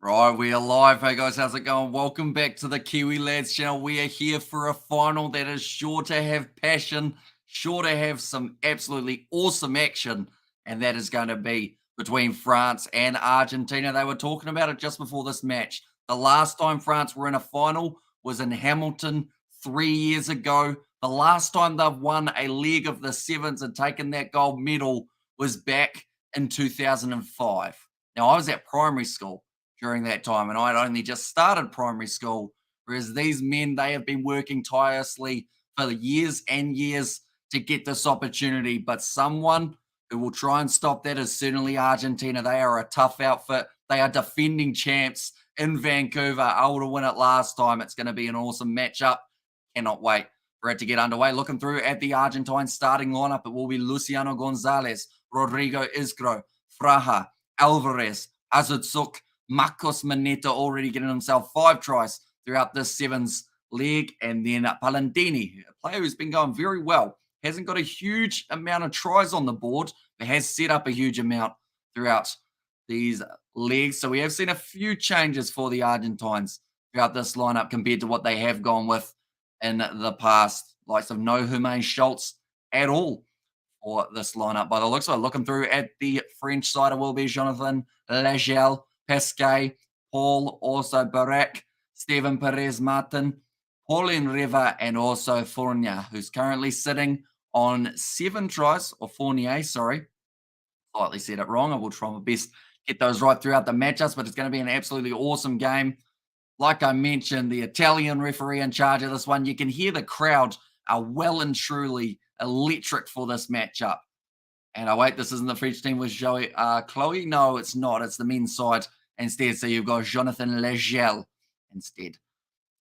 Right, we are live. Hey guys, how's it going? Welcome back to the Kiwi Lads channel. We are here for a final that is sure to have passion, sure to have some absolutely awesome action, and that is going to be between France and Argentina. They were talking about it just before this match. The last time France were in a final was in Hamilton 3 years ago. The last time they've won a leg of the Sevens and taken that gold medal was back in 2005. Now, I was at primary school during that time, and I'd only just started primary school. Whereas these men, they have been working tirelessly for years and years to get this opportunity. But someone who will try and stop that is certainly Argentina. They are a tough outfit. They are defending champs in Vancouver, able to win it last time. It's going to be an awesome matchup. Cannot wait for it to get underway. Looking through at the Argentine starting lineup, it will be Luciano Gonzalez, Rodrigo Isgro, Fraha, Alvarez, Azutsuk, Marcos Maneta already getting himself 5 tries throughout this Sevens leg. And then Palantini, a player who's been going very well. Hasn't got a huge amount of tries on the board, but has set up a huge amount throughout these legs. So we have seen a few changes for the Argentines throughout this lineup compared to what they have gone with in the past. Likes of no Humain Schultz at all for this lineup. By the looks of it, looking through at the French side, it will be Jonathan Lagel, Pesquet, Paul, also Barak, Steven Perez Martin, Pauline Riva, and also Fournier, who's currently sitting on 7 tries, or Fournier, sorry. Slightly said it wrong. I will try my best to get those right throughout the matchups, but it's going to be an absolutely awesome game. Like I mentioned, the Italian referee in charge of this one, you can hear the crowd are well and truly electric for this matchup. And I wait, this isn't the French team with Chloe. No, it's not. It's the men's side instead. So you've got Jonathan Legel instead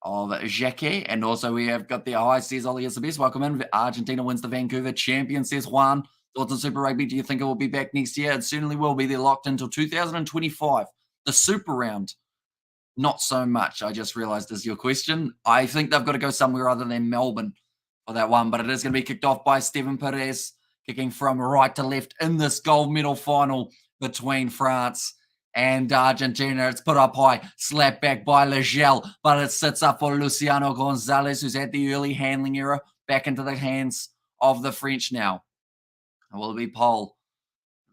of Jacquet. And also we have got the high says Ollie is the best. Welcome in. Argentina wins the Vancouver champion, says Juan. Thoughts on Super Rugby? Do you think it will be back next year? It certainly will be. They're locked until 2025. The Super Round, not so much. I just realized is your question. I think they've got to go somewhere other than Melbourne for that one. But it is going to be kicked off by Steven Perez, kicking from right to left in this gold medal final between France and Argentina. It's put up high, slapped back by Legel, but it sits up for Luciano Gonzalez, who's had the early handling error, back into the hands of the French now. Will it be Paul?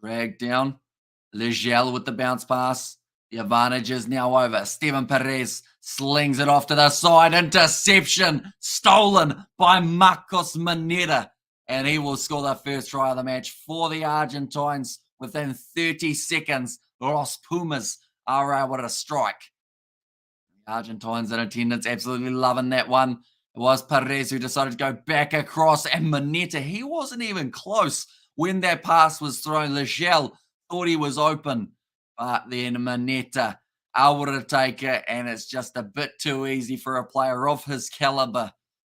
Dragged down. Legel with the bounce pass. The advantage is now over. Steven Perez slings it off to the side. Interception stolen by Marcos Maneta. And he will score the first try of the match for the Argentines within 30 seconds. Los Pumas are able to strike. The Argentines in attendance absolutely loving that one. It was Perez who decided to go back across, and Maneta, he wasn't even close when that pass was thrown. Legel thought he was open, but then Maneta able to take it, and it's just a bit too easy for a player of his caliber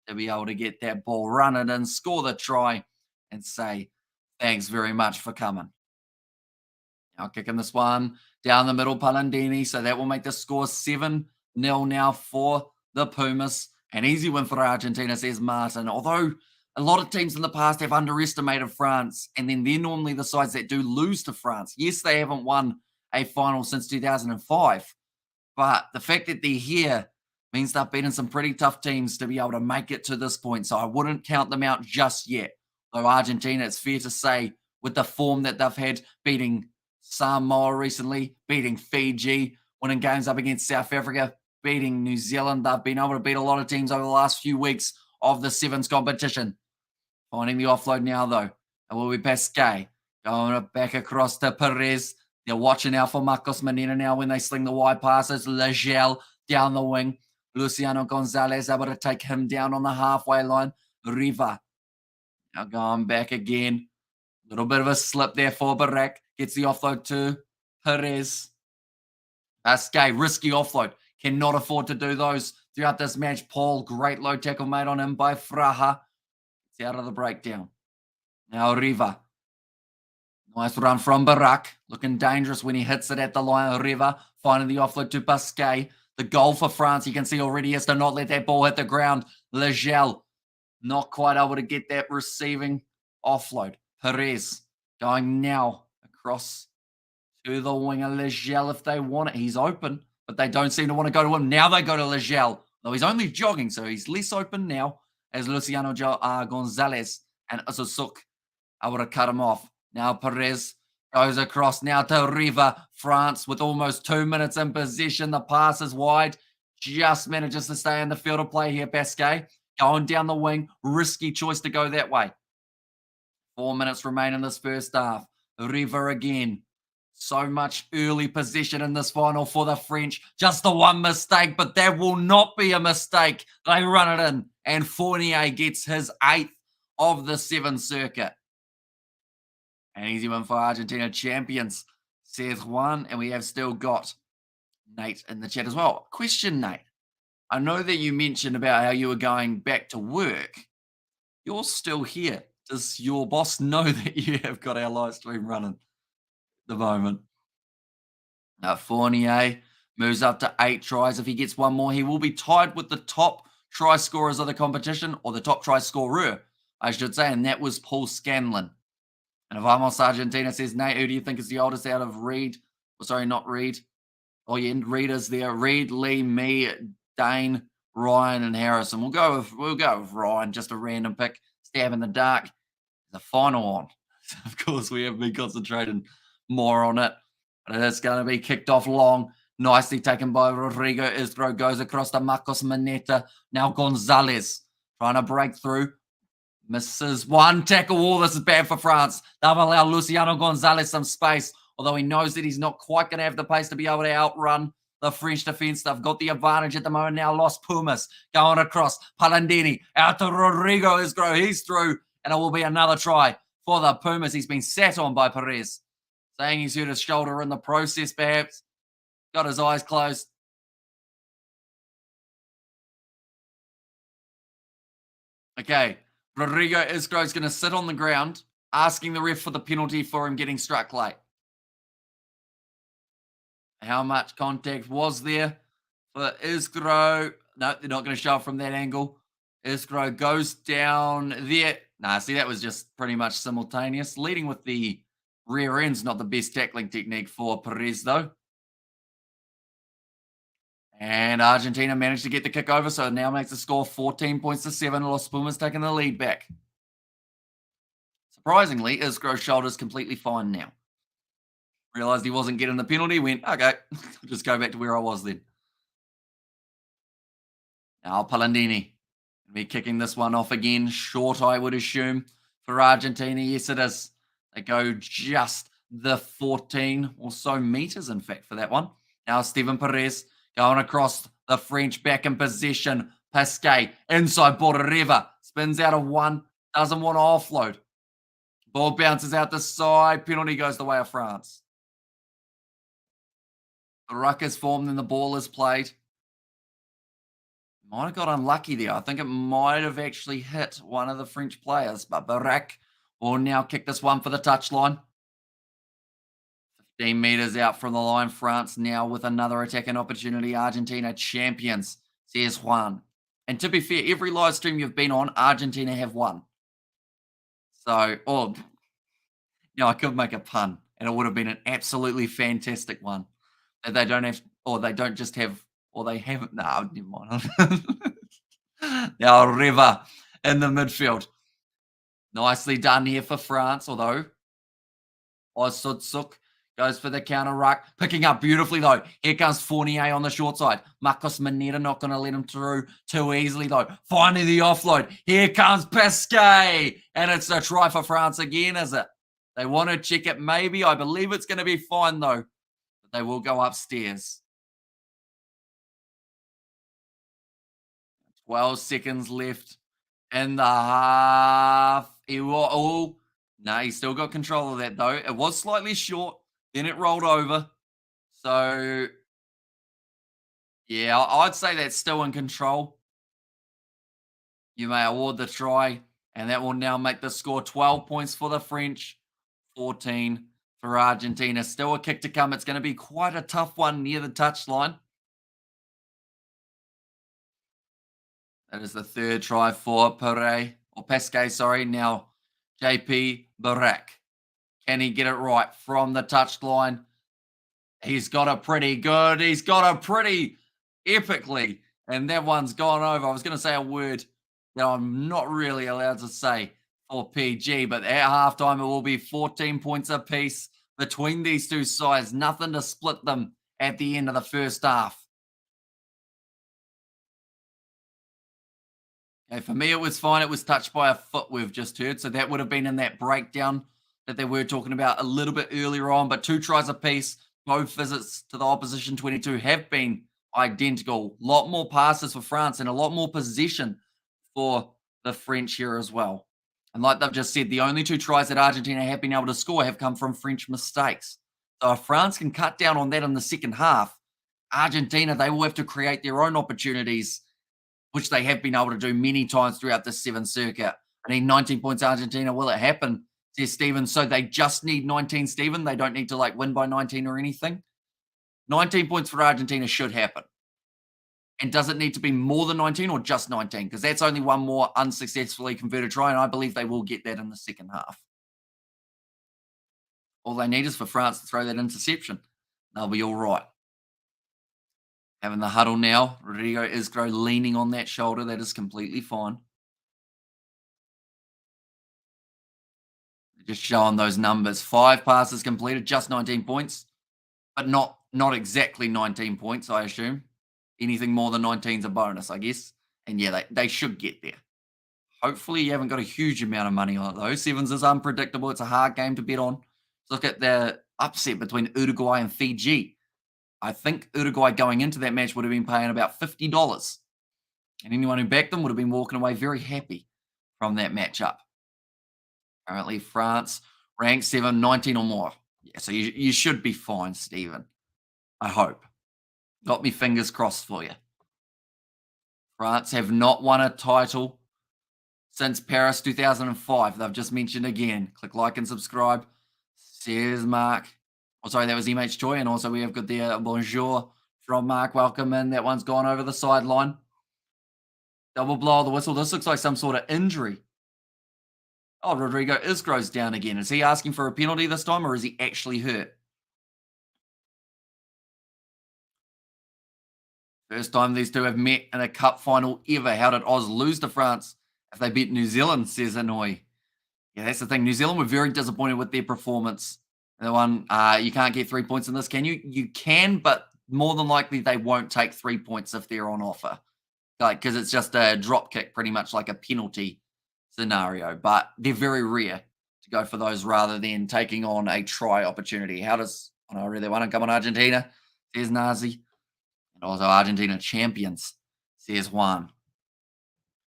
to be able to get that ball, run it in, score the try, and say, thanks very much for coming. Now kicking this one down the middle, Palandini, so that will make the score 7-0 now for the Pumas. An easy win for Argentina, says Martin, although a lot of teams in the past have underestimated France, and then they're normally the sides that do lose to France. Yes, they haven't won a final since 2005, but the fact that they're here means they've beaten some pretty tough teams to be able to make it to this point, so I wouldn't count them out just yet. Though Argentina, it's fair to say, with the form that they've had, beating Samoa recently, beating Fiji, winning games up against South Africa, beating New Zealand, they've been able to beat a lot of teams over the last few weeks of the Sevens competition. Finding the offload now, though. It will be Pesquet going back across to Perez. They're watching out for Marcos Maneta now when they sling the wide passes. Legel down the wing. Luciano Gonzalez able to take him down on the halfway line. Riva now going back again. A little bit of a slip there for Barak. Gets the offload to Perez. Pesquet, risky offload. Cannot afford to do those throughout this match. Paul, great low tackle made on him by Fraha. Out of the breakdown. Now Riva. Nice run from Barak. Looking dangerous when he hits it at the line. Riva finding the offload to Pesquet. The goal for France, you can see already, is to not let that ball hit the ground. Legel not quite able to get that receiving offload. Perez going now across to the winger. Legel, if they want it, he's open. but they don't seem to want to go to him. Now they go to Legel, though he's only jogging, so he's less open now as Luciano Gonzalez and Azuzuk are able to cut him off. Now Perez goes across now to Riva, France, with almost 2 minutes in possession. The pass is wide. Just manages to stay in the field of play here, Pasquet. Going down the wing. Risky choice to go that way. 4 minutes remain in this first half. Riva again. So much early possession in this final for the French. Just the one mistake, but that will not be a mistake. They run it in, and Fournier gets his 8th of the 7th circuit. An easy one for Argentina champions, says Juan, and we have still got Nate in the chat as well. Question, Nate. I know that you mentioned about how you were going back to work. You're still here. Does your boss know that you have got our live stream running at the moment? Fournier moves up to 8 tries. If he gets one more, he will be tied with the top try scorers of the competition, or the top try scorer, I should say, and that was Paul Scanlon. And Vamos Argentina says, Nate, who do you think is the oldest out of Reed? Oh, sorry, not Reed. Oh, yeah, Reed is there. Reed, Lee, me, Dane, Ryan, and Harrison. We'll go with Ryan, just a random pick. Stab in the dark. The final on. Of course, we have been concentrating more on it. But it's going to be kicked off long. Nicely taken by Rodrigo Isgro. Goes across to Marcos Maneta. Now Gonzalez trying to break through. Misses one tackle. Oh, this is bad for France. They've allowed Luciano Gonzalez some space, although he knows that he's not quite going to have the pace to be able to outrun the French defense. They've got the advantage at the moment now. Los Pumas going across. Palandini out to Rodrigo Isgro. He's through, and it will be another try for the Pumas. He's been sat on by Perez, saying he's hurt his shoulder in the process, perhaps. Got his eyes closed. Okay. Rodrigo Isgro is going to sit on the ground, asking the ref for the penalty for him getting struck late. How much contact was there for Isgro? No, they're not going to show it from that angle. Isgro goes down there. Nah, see, that was just pretty much simultaneous. Leading with the rear end's not the best tackling technique for Perez, though. And Argentina managed to get the kick over, so it now makes the score 14 points to 7. Los Pumas taking the lead back. Surprisingly, Isgro's shoulder's completely fine now. Realised he wasn't getting the penalty, went, okay, I'll just go back to where I was then. Now Palandini will be kicking this one off again. Short, I would assume, for Argentina. Yes, it is. They go just the 14 or so meters, in fact, for that one. Now Steven Perez going across the French, back in possession. Pasquet inside Borreva. Spins out of one. Doesn't want to offload. Ball bounces out the side. Penalty goes the way of France. The ruck is formed and the ball is played. Might have got unlucky there. I think it might have actually hit one of the French players. But Barak will now kick this one for the touchline. 15 meters out from the line. France now with another attacking opportunity. Argentina champions, says Juan. And to be fair, every live stream you've been on, Argentina have won. So, I could make a pun, and it would have been an absolutely fantastic one. That they don't have, or they don't just have, or they haven't. No, never mind. Now, Riva in the midfield. Nicely done here for France, although Osutsuk goes for the counter ruck. Picking up beautifully, though. Here comes Fournier on the short side. Marcos Maneta not going to let him through too easily, though. Finally, the offload. Here comes Pasquet. And it's a try for France again, is it? They want to check it, maybe. I believe it's going to be fine, though. But they will go upstairs. 12 seconds left in the half. No, he still got control of that, though. It was slightly short. Then it rolled over. So, yeah, I'd say that's still in control. You may award the try, and that will now make the score 12 points for the French, 14 for Argentina. Still a kick to come. It's going to be quite a tough one near the touchline. That is the third try for Pasquet, sorry. Now, JP Barak. Can he get it right from the touchline? He's got a pretty good. He's got a pretty epically. And that one's gone over. I was going to say a word that I'm not really allowed to say for PG, but at halftime, it will be 14 points apiece between these two sides. Nothing to split them at the end of the first half. Okay, for me, it was fine. It was touched by a foot we've just heard. So that would have been in that breakdown that they were talking about a little bit earlier on. But 2 tries apiece, both visits to the opposition 22 have been identical. A lot more passes for France and a lot more possession for the French here as well. And like they've just said, the only 2 tries that Argentina have been able to score have come from French mistakes. So if France can cut down on that in the second half, Argentina, they will have to create their own opportunities which they have been able to do many times throughout the seven circuit. I need 19 points Argentina. Will it happen? Says Steven. So they just need 19, Steven. They don't need to like win by 19 or anything. 19 points for Argentina should happen. And does it need to be more than 19 or just 19? Because that's only one more unsuccessfully converted try, and I believe they will get that in the second half. All they need is for France to throw that interception. They'll be all right. Having the huddle now. Rodrigo Isgro leaning on that shoulder. That is completely fine. Just showing those numbers. 5 passes completed, just 19 points. But not exactly 19 points, I assume. Anything more than 19 is a bonus, I guess. And yeah, they should get there. Hopefully you haven't got a huge amount of money on it, though. Sevens is unpredictable. It's a hard game to bet on. Look at the upset between Uruguay and Fiji. I think Uruguay going into that match would have been paying about $50. And anyone who backed them would have been walking away very happy from that matchup. Currently, France ranked 7, 19 or more. Yeah, so you should be fine, Stephen. I hope. Got me fingers crossed for you. France have not won a title since Paris 2005. They've just mentioned again. Click like and subscribe. Says Mark. Oh, sorry, that was MH Choi. And also we have got the bonjour from Mark. Welcome in. That one's gone over the sideline. Double blow of the whistle. This looks like some sort of injury. Oh, Rodrigo Isgro's down again. Is he asking for a penalty this time or is he actually hurt? First time these two have met in a cup final ever. How did Oz lose to France if they beat New Zealand, says Inouye. Yeah, that's the thing. New Zealand were very disappointed with their performance. The one, you can't get 3 points in this, can you? You can, but more than likely they won't take 3 points if they're on offer. Like, because it's just a drop kick, pretty much like a penalty scenario. But they're very rare to go for those rather than taking on a try opportunity. How does, I really want to come on Argentina, says Nazi. And also Argentina champions, says Juan.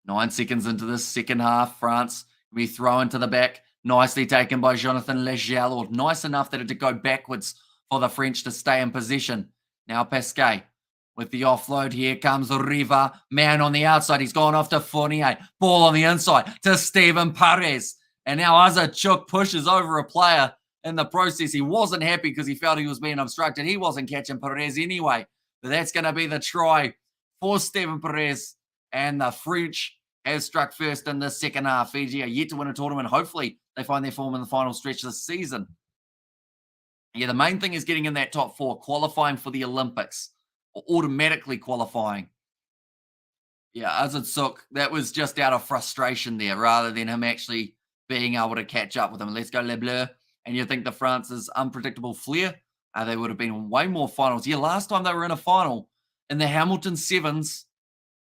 9 seconds into this second half, France will be thrown to the back. Nicely taken by Jonathan Legial, or nice enough that it did go backwards for the French to stay in position. Now Pasquet with the offload. Here comes Riva. Man on the outside. He's gone off to Fournier. Ball on the inside to Steven Perez. And now Azarchuk pushes over a player in the process. He wasn't happy because he felt he was being obstructed. He wasn't catching Perez anyway. But that's going to be the try for Steven Perez. And the French has struck first in the second half. Fiji are yet to win a tournament. Hopefully, they find their form in the final stretch this season. Yeah, the main thing is getting in that top 4, qualifying for the Olympics, or automatically qualifying. Yeah, Azarchuk, that was just out of frustration there, rather than him actually being able to catch up with him. Let's go Les Bleus. And you think the France's unpredictable flair? They would have been in way more finals. Yeah, last time they were in a final in the Hamilton Sevens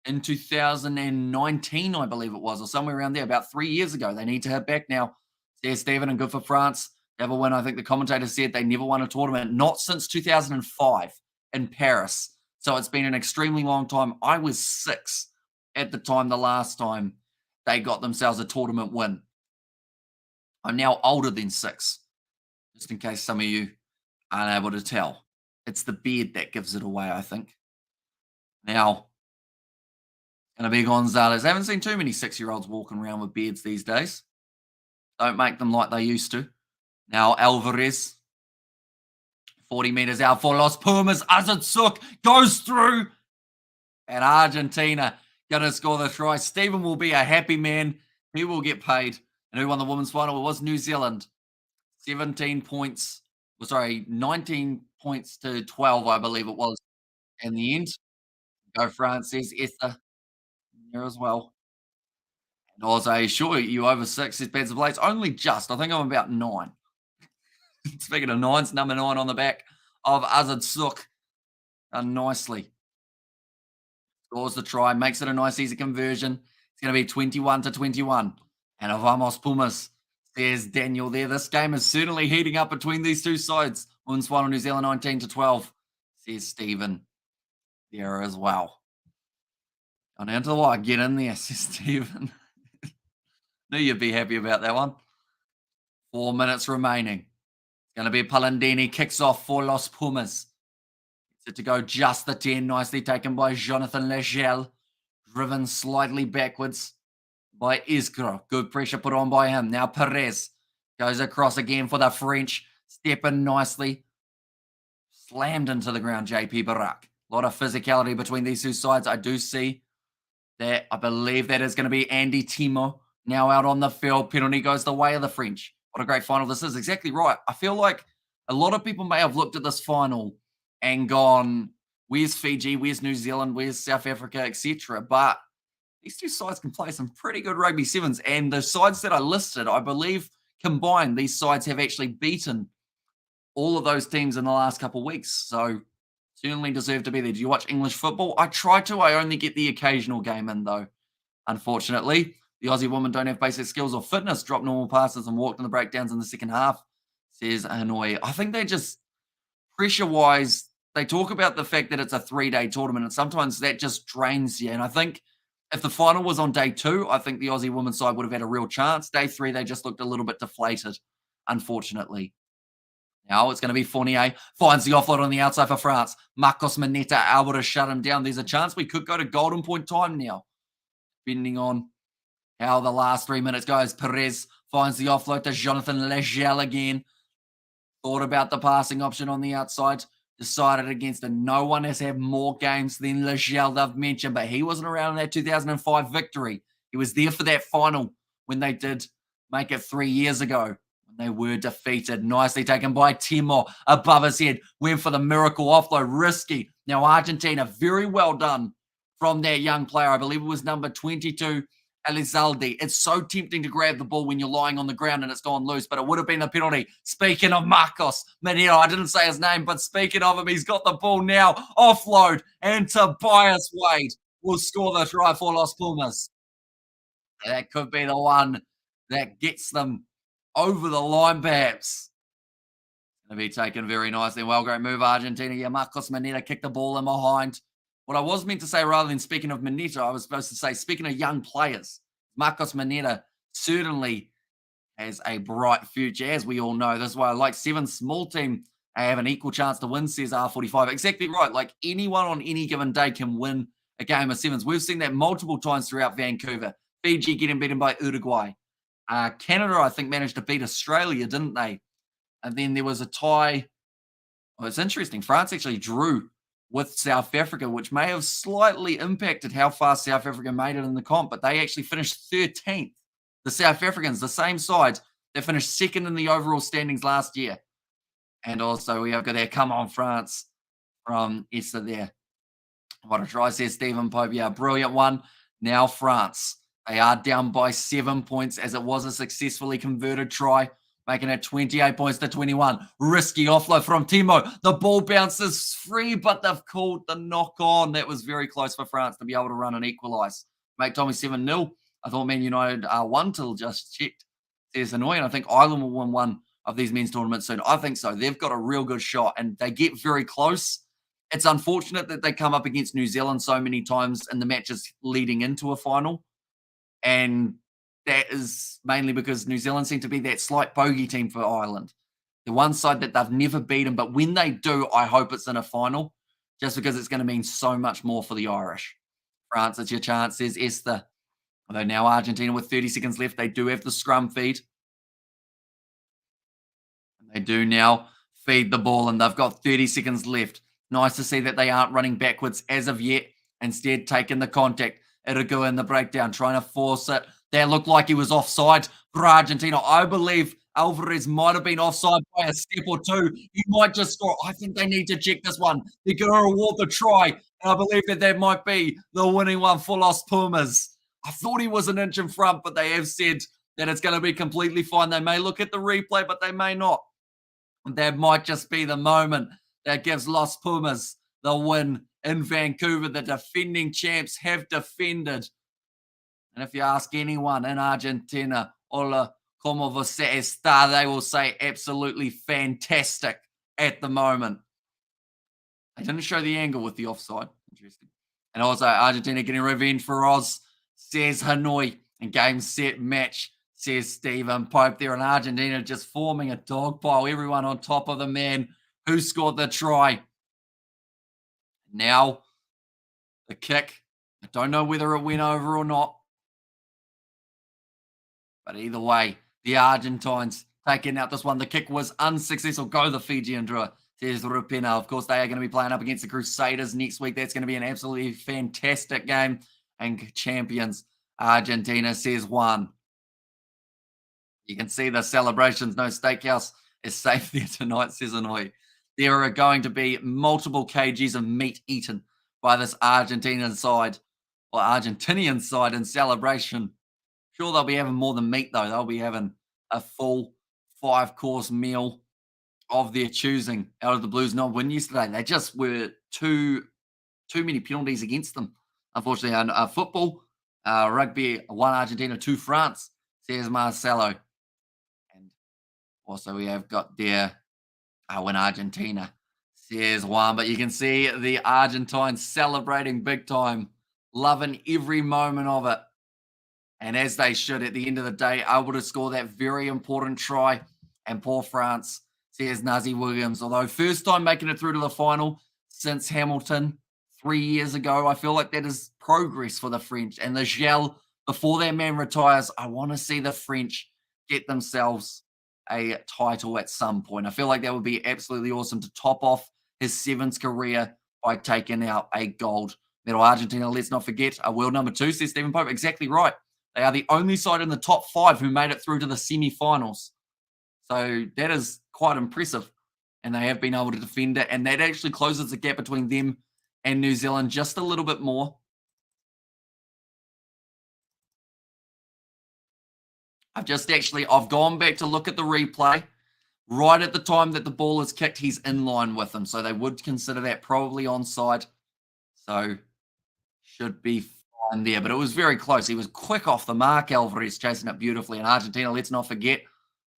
in 2019, I believe it was, or somewhere around there, about 3 years ago. They need to hit back now. There's Stephen, and good for France. Never win. I think the commentator said they never won a tournament, not since 2005 in Paris. So it's been an extremely long time. I was 6 at the time, the last time they got themselves a tournament win. I'm now older than 6, just in case some of you aren't able to tell. It's the beard that gives it away, I think. Now, going to be Gonzalez. I haven't seen too many 6-year-olds walking around with beards these days. Don't make them like they used to. Now, Alvarez. 40 meters out for Los Pumas. Azarchuk goes through. And Argentina going to score the try. Stephen will be a happy man. He will get paid. And who won the women's final? It was New Zealand. 17 points Well, sorry, 19 points to 12, I believe it was in the end. Go France, says Esther there as well. And also, sure, you over 6, says Pants of Blades. Only just. I think I'm about 9. Speaking of nines, number 9 on the back of Azad Suk. Done nicely. Scores the try, makes it a nice, easy conversion. It's going to be 21 to 21. And a Vamos Pumas, says Daniel there. This game is certainly heating up between these two sides. Women's final, New Zealand 19 to 12, says Stephen there as well. On down to the wire, get in there, says Stephen. Knew you'd be happy about that one. 4 minutes remaining. It's going to be Palandini, kicks off for Los Pumas. Set to go just the 10, nicely taken by Jonathan Legel. Driven slightly backwards by Iskra. Good pressure put on by him. Now Perez goes across again for the French. Stepping nicely. Slammed into the ground, JP Barak. A lot of physicality between these two sides. I do see that. I believe that is going to be Andy Timo now out on the field. Penalty goes the way of the French. What a great final this is. Exactly right. I feel like a lot of people may have looked at this final and gone, where's Fiji, where's New Zealand, where's South Africa, etc. But these two sides can play some pretty good rugby sevens. And the sides that I listed, I believe combined, these sides have actually beaten all of those teams in the last couple of weeks. So certainly deserve to be there. Do you watch English football? I try to. I only get the occasional game in, though. Unfortunately, the Aussie women don't have basic skills or fitness, dropped normal passes and walked in the breakdowns in the second half, says Hanoi. I think they just, pressure-wise, they talk about the fact that it's a 3-day tournament, and sometimes that just drains you. And I think if the final was on day 2, I think the Aussie women's side would have had a real chance. Day 3, they just looked a little bit deflated, unfortunately. Now it's going to be Fournier. Finds the offload on the outside for France. Marcos Maneta able to shut him down. There's a chance we could go to golden point time now, depending on how the last 3 minutes goes. Perez finds the offload to Jonathan Legel again. Thought about the passing option on the outside. Decided against it. No one has had more games than Legel they've mentioned, but he wasn't around in that 2005 victory. He was there for that final when they did make it 3 years ago. They were defeated. Nicely taken by Timor above his head. Went for the miracle offload. Risky. Now Argentina, very well done from that young player. I believe it was number 22, Elizalde. It's so tempting to grab the ball when you're lying on the ground and it's gone loose, but it would have been a penalty. Speaking of Marcos Manero, I didn't say his name, but speaking of him, he's got the ball now. Offload. And Tobias Wade will score the try for Los Pumas. That could be the one that gets them over the line, perhaps. Going to be taken very nicely. Well, great move, Argentina. Yeah, Marcos Maneta kicked the ball in behind. What I was meant to say, rather than speaking of Maneta, I was supposed to say, speaking of young players, Marcos Maneta certainly has a bright future, as we all know. That's why I like Sevens small team. They have an equal chance to win, says R45. Exactly right. Like anyone on any given day can win a game of sevens. We've seen that multiple times throughout Vancouver. Fiji getting beaten by Uruguay. Canada, I think, managed to beat Australia, didn't they? And then there was a tie. Oh, it's interesting. France actually drew with South Africa, which may have slightly impacted how far South Africa made it in the comp, but they actually finished 13th. The South Africans, the same side, they finished second in the overall standings last year. And also we have got there, come on, France, from Esther there. What a try, says Stephen Pope. Yeah, brilliant one. Now France. They are down by 7 points as it was a successfully converted try, making it 28 points to 21. Risky offload from Timo. The ball bounces free, but they've called the knock on. That was very close for France to be able to run and equalise. Make Tommy 7-0. I thought Man United won till just checked. It's annoying. I think Ireland will win one of these men's tournaments soon. I think so. They've got a real good shot and they get very close. It's unfortunate that they come up against New Zealand so many times in the matches leading into a final. And that is mainly because New Zealand seem to be that slight bogey team for Ireland. The one side that they've never beaten, but when they do, I hope it's in a final, just because it's going to mean so much more for the Irish. France, it's your chance, says Esther. Although now Argentina with 30 seconds left, they do have the scrum feed. And they do now feed the ball, and they've got 30 seconds left. Nice to see that they aren't running backwards as of yet, instead taking the contact. It'll go in the breakdown, trying to force it. That looked like he was offside for Argentina. I believe Alvarez might have been offside by a step or two. He might just score. I think they need to check this one. They're going to reward the try. And I believe that that might be the winning one for Los Pumas. I thought he was an inch in front, but they have said that it's going to be completely fine. They may look at the replay, but they may not. That might just be the moment that gives Los Pumas the win in Vancouver. The defending champs have defended. And if you ask anyone in Argentina, hola, como você está, they will say absolutely fantastic at the moment. They didn't show the angle with the offside. Interesting. And also, Argentina getting revenge for Oz, says Hanoi. And game, set, match, says Stephen Pope. There in Argentina just forming a dog pile. Everyone on top of the man who scored the try. Now, the kick. I don't know whether it went over or not. But either way, the Argentines taking out this one. The kick was unsuccessful. Go the Fijian drawer, says Rupina. Of course, they are going to be playing up against the Crusaders next week. That's going to be an absolutely fantastic game. And champions, Argentina, says Juan. You can see the celebrations. No steakhouse is safe there tonight, says Hanoi. There are going to be multiple kgs of meat eaten by this Argentinian side or Argentinian side in celebration. Sure, they'll be having more than meat, though. They'll be having a full 5-course meal of their choosing out of the Blues not win yesterday. They just were too many penalties against them, unfortunately. And football, rugby, 1 Argentina, 2 France, says Marcelo. And also we have got there, win Argentina, says Juan. But you can see the Argentines celebrating big time, loving every moment of it. And as they should, at the end of the day, able to score that very important try. And poor France, says Nazi Williams. Although first time making it through to the final since Hamilton 3 years ago. I feel like that is progress for the French. And the Gel, before that man retires, I want to see the French get themselves a title at some point. I feel like that would be absolutely awesome to top off his Sevens career by taking out a gold medal. Argentina, let's not forget, a world number 2, says Stephen Pope. Exactly right. They are the only side in the top 5 who made it through to the semi-finals. So that is quite impressive. And they have been able to defend it. And that actually closes the gap between them and New Zealand just a little bit more. I've gone back to look at the replay. Right at the time that the ball is kicked, he's in line with him. So they would consider that probably onside. So should be fine there. But it was very close. He was quick off the mark. Alvarez chasing it beautifully. And Argentina, let's not forget.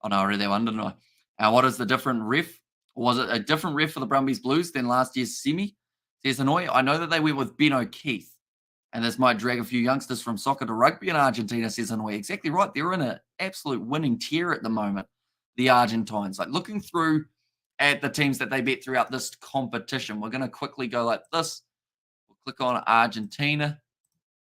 Oh, no, I read that one, didn't I? Now, what is the different ref? Or was it a different ref for the Brumbies Blues than last year's semi? Says Hanoi. I know that they went with Ben O'Keefe. And this might drag a few youngsters from soccer to rugby in Argentina, says Hanoi. Exactly right. They're in an absolute winning tier at the moment, the Argentines. Like looking through at the teams that they beat throughout this competition, we're going to quickly go like this. We'll click on Argentina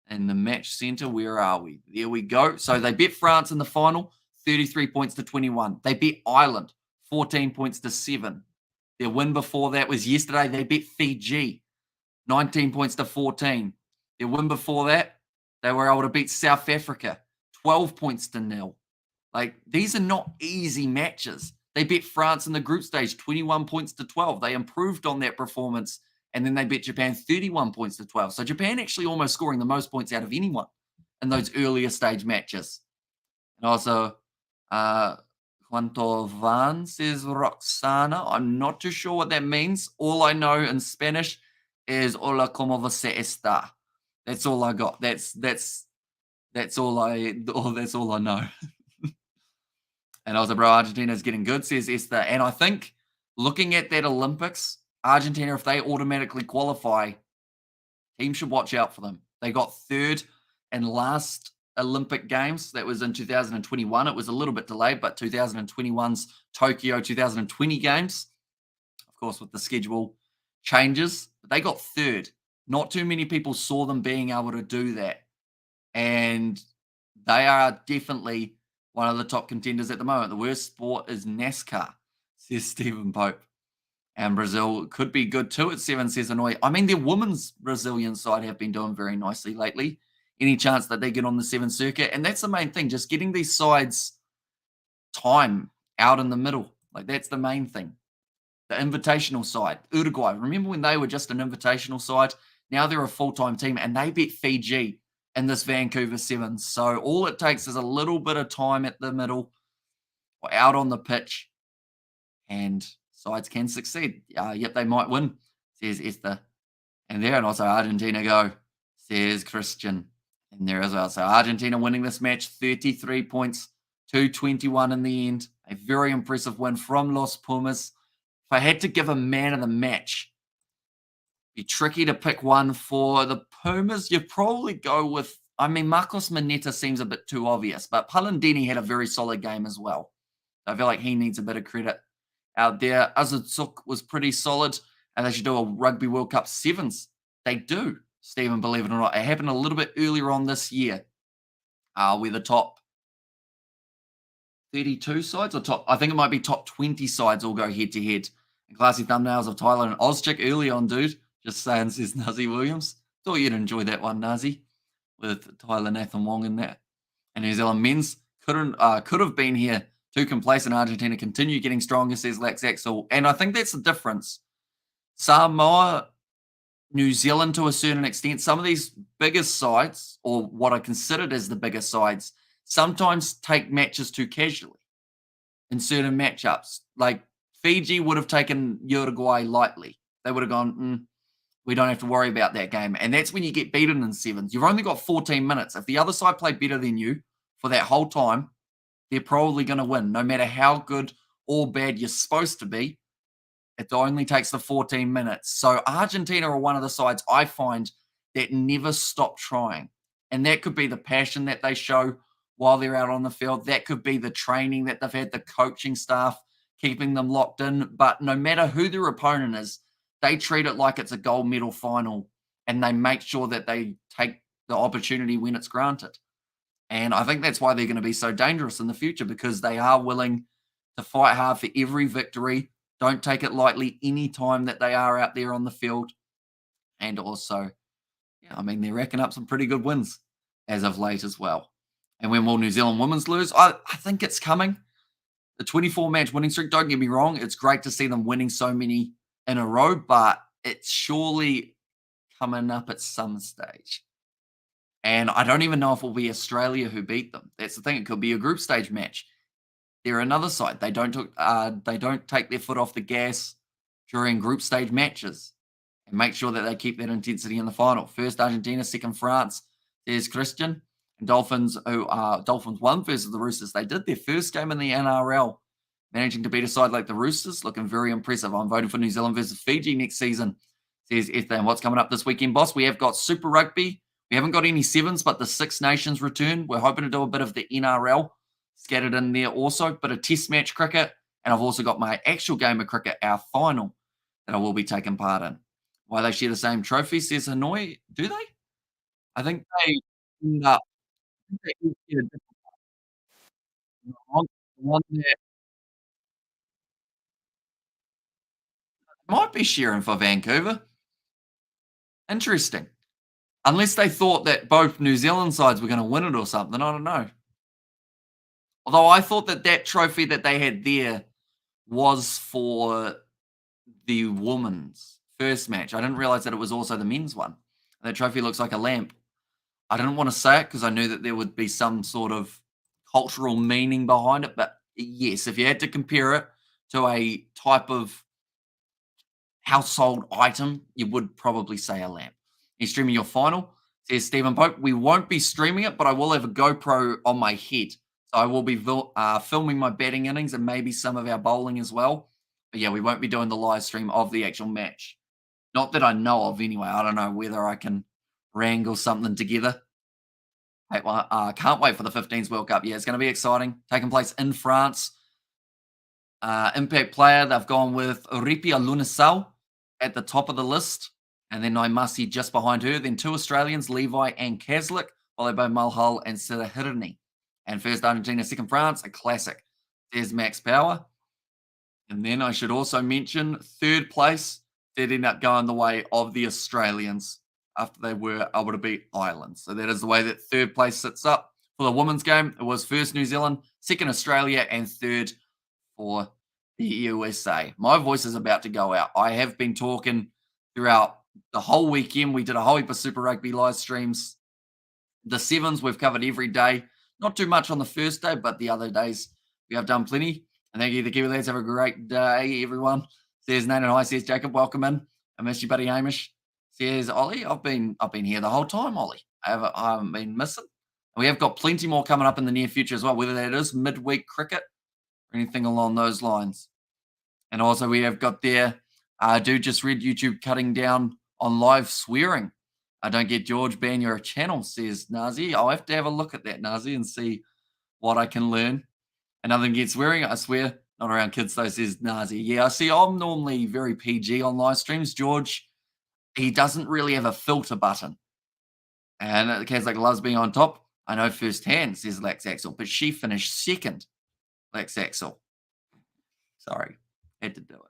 and the match center. Where are we? There we go. So they beat France in the final, 33 points to 21. They beat Ireland, 14 points to 7. Their win before that was yesterday. They beat Fiji, 19 points to 14. Their win before that, they were able to beat South Africa, 12 points to 0. Like, these are not easy matches. They beat France in the group stage, 21 points to 12. They improved on that performance, and then they beat Japan 31 points to 12. So Japan actually almost scoring the most points out of anyone in those earlier stage matches. And also, Cuanto van, says Roxana. I'm not too sure what that means. All I know in Spanish is hola, como você está. That's all I got. That's all I know. And also, bro, Argentina's getting good, says Esther. And I think looking at that Olympics, Argentina, if they automatically qualify, teams should watch out for them. They got 3rd in last Olympic Games. That was in 2021. It was a little bit delayed, but 2021's Tokyo 2020 Games, of course, with the schedule changes, but they got 3rd. Not too many people saw them being able to do that. And they are definitely one of the top contenders at the moment. The worst sport is NASCAR, says Stephen Pope. And Brazil could be good too at 7, says Hanoi. I mean, their women's Brazilian side have been doing very nicely lately. Any chance that they get on the 7 circuit? And that's the main thing, just getting these sides time out in the middle. Like that's the main thing. The invitational side, Uruguay. Remember when they were just an invitational side? Now they're a full-time team and they beat Fiji in this Vancouver Sevens. So all it takes is a little bit of time at the middle or out on the pitch and sides can succeed. Yep, they might win, says Esther. And there and also Argentina go, says Christian. And there as well. So Argentina winning this match, 33 points, 221 in the end. A very impressive win from Los Pumas. If I had to give a man of the match, be tricky to pick one for the Pumas. You'd probably go with, I mean, Marcos Maneta seems a bit too obvious, but Palandini had a very solid game as well. I feel like he needs a bit of credit out there. Azutsuk was pretty solid, and they should do a Rugby World Cup Sevens. They do, Stephen, believe it or not. It happened a little bit earlier on this year, where the top 32 sides or top, I think it might be top 20 sides all go head to head. And classy thumbnails of Tyler and Ozchick early on, dude. Just saying, says Nazi Williams. Thought you'd enjoy that one, Nazi, with Tyler Nathan Wong in that. And New Zealand men's could have been here. Too complacent. Argentina continue getting stronger, says Lax Axel. And I think that's the difference. Samoa, New Zealand to a certain extent, some of these biggest sides, or what I considered as the biggest sides, sometimes take matches too casually in certain matchups. Like Fiji would have taken Uruguay lightly. They would have gone, we don't have to worry about that game. And that's when you get beaten in sevens. You've only got 14 minutes. If the other side played better than you for that whole time, they're probably going to win, no matter how good or bad you're supposed to be. It only takes the 14 minutes. So Argentina are one of the sides I find that never stop trying. And that could be the passion that they show while they're out on the field. That could be the training that they've had, the coaching staff keeping them locked in. But no matter who their opponent is, they treat it like it's a gold medal final and they make sure that they take the opportunity when it's granted. And I think that's why they're going to be so dangerous in the future, because they are willing to fight hard for every victory. Don't take it lightly any time that they are out there on the field. And also, yeah, I mean, they're racking up some pretty good wins as of late as well. And when will New Zealand women's lose? I think it's coming. The 24-match winning streak, don't get me wrong, it's great to see them winning so many in a row, but it's surely coming up at some stage. And I don't even know if it will be Australia who beat them. That's the thing. It could be a group stage match. They're another side. They don't take their foot off the gas during group stage matches and make sure that they keep that intensity in the final. First Argentina, second France. There's Christian and Dolphins, Dolphins won versus the Roosters. They did their first game in the NRL, managing to beat a side like the Roosters, looking very impressive. I'm voting for New Zealand versus Fiji next season, says Ethan. What's coming up this weekend, boss? We have got Super Rugby. We haven't got any sevens, but the Six Nations return. We're hoping to do a bit of the NRL scattered in there also, but a test match cricket. And I've also got my actual game of cricket, our final, that I will be taking part in. Why they share the same trophy, says Hanoi. Do they? I think they end up, I think they each get a different one. The one that might be sharing for Vancouver. Interesting. Unless they thought that both New Zealand sides were going to win it or something. I don't know. Although I thought that that trophy that they had there was for the women's first match. I didn't realize that it was also the men's one. That trophy looks like a lamp. I didn't want to say it because I knew that there would be some sort of cultural meaning behind it. But yes, if you had to compare it to a type of household item, you would probably say a lamp. You're streaming your final, says Stephen Pope. We won't be streaming it, but I will have a GoPro on my head. So I will be filming my batting innings and maybe some of our bowling as well. But yeah, we won't be doing the live stream of the actual match. Not that I know of anyway. I don't know whether I can wrangle something together. Can't wait for the 15s World Cup. Yeah, it's going to be exciting. Taking place in France. Impact player, they've gone with Ripia Lunasau at the top of the list. And then Naimasi just behind her. Then two Australians, Levi and Kaslik, followed by Mulhull and Sirahirani. And first Argentina, second France, a classic. There's Max Power. And then I should also mention third place did end up going the way of the Australians after they were able to beat Ireland. So that is the way that third place sits up For the women's game, it was first New Zealand, second Australia, and third for the USA. My voice is about to go out. I have been talking throughout the whole weekend. We did a whole heap of Super Rugby live streams. The sevens we've covered every day. Not too much on the first day, but the other days we have done plenty. And thank you, the Kiwi lads. Have a great day, everyone. Says Nate and hi. Says Jacob. Welcome in. I miss you, buddy Hamish. Says Ollie. I've been here the whole time, Ollie. I haven't been missing. And we have got plenty more coming up in the near future as well, whether that is midweek cricket or anything along those lines. And also we have got there, dude just read YouTube cutting down on live swearing. I don't get George ban your channel, says Nazi. I'll have to have a look at that, Nazi, and see what I can learn. And nothing gets swearing, I swear. Not around kids, though, says Nazi. Yeah, I see. I'm normally very PG on live streams. George, he doesn't really have a filter button. And the case like loves being on top. I know firsthand, says Lax Axel, but she finished second, Lax Axel. Sorry, had to do it.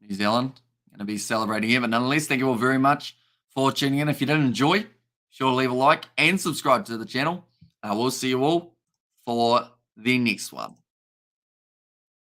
New Zealand, going to be celebrating here. But nonetheless, thank you all very much for tuning in. If you did enjoy, sure to leave a like and subscribe to the channel. We'll see you all for the next one.